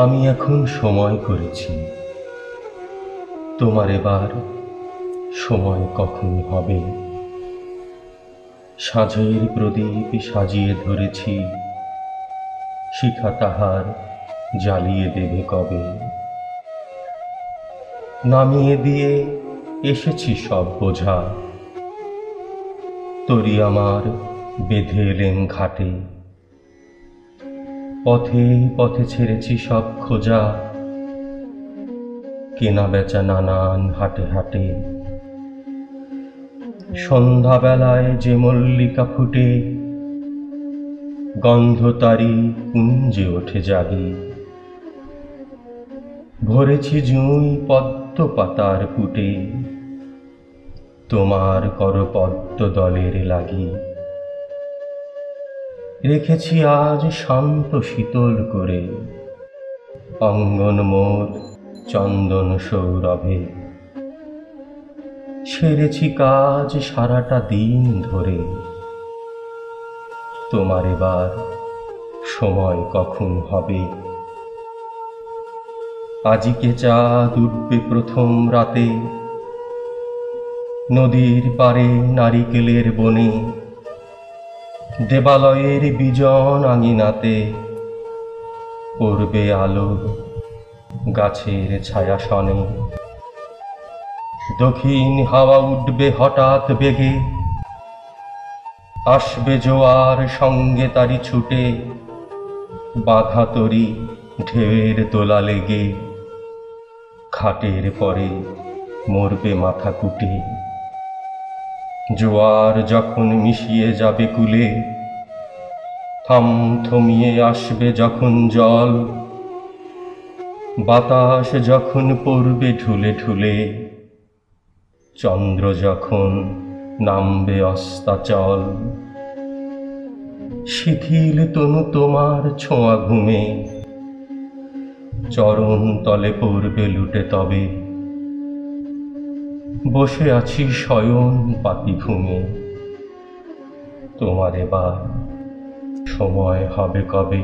আমি এখন সময় করেছি, তোমার এবার সময় কখন হবে। সাঁঝের প্রদীপ সাজিয়ে ধরেছি, শিখা তাহার জ্বালিয়ে দেবে কবে। নামিয়ে দিয়ে এসেছি সব বোঝা, তরি আমার বেঁধে এলেন ঘাটে। পথে পথে ছেড়েছি সব খোঁজা, কেনা বেচা নানান হাটে হাটে। সন্ধ্যাবেলায় যে মল্লিকা ফুটে, গন্ধ তারি কুঞ্জে ওঠে জাগি। ভরেছি জুঁই পদ্ম পাতার পুটে, তোমার করপদ্ম দলের লাগি। রেখেছি আজ শান্ত শীতল করে, অঙ্গন মোর চন্দন সৌরভে। সেরেছি কাজ সারাটা দিন ধরে, তোমার এবার সময় কখন হবে। আজিকে চাঁদ উঠবে প্রথম রাতে, নদীর পারে নারিকেলের বনে। দেবালয়ের বিজন আঙিনাতে পড়বে আলো গাছের ছায়াসনে। দক্ষিণ হাওয়া উঠবে হঠাৎ বেগে, আসবে জোয়ার সঙ্গে তারি ছুটে। বাঁধা তরি ঢেউয়ের দোলা লেগে, খাটের পরে মরবে মাথা কুটে। জোয়ার যখন মিশিয়ে যাবে কূলে, থমথমিয়ে আসবে যখন জল। বাতাস যখন পড়বে ঢুলে ঢুলে, চন্দ্র যখন নামবে অস্তাচল। শিথিল তনু তোমার ছোঁয়া ঘুমে, চরণ তলে পড়বে লুটে তবে। বসে আছি শয়ন পাতি ঘুমে, তোমার এবার সময় হবে কবে।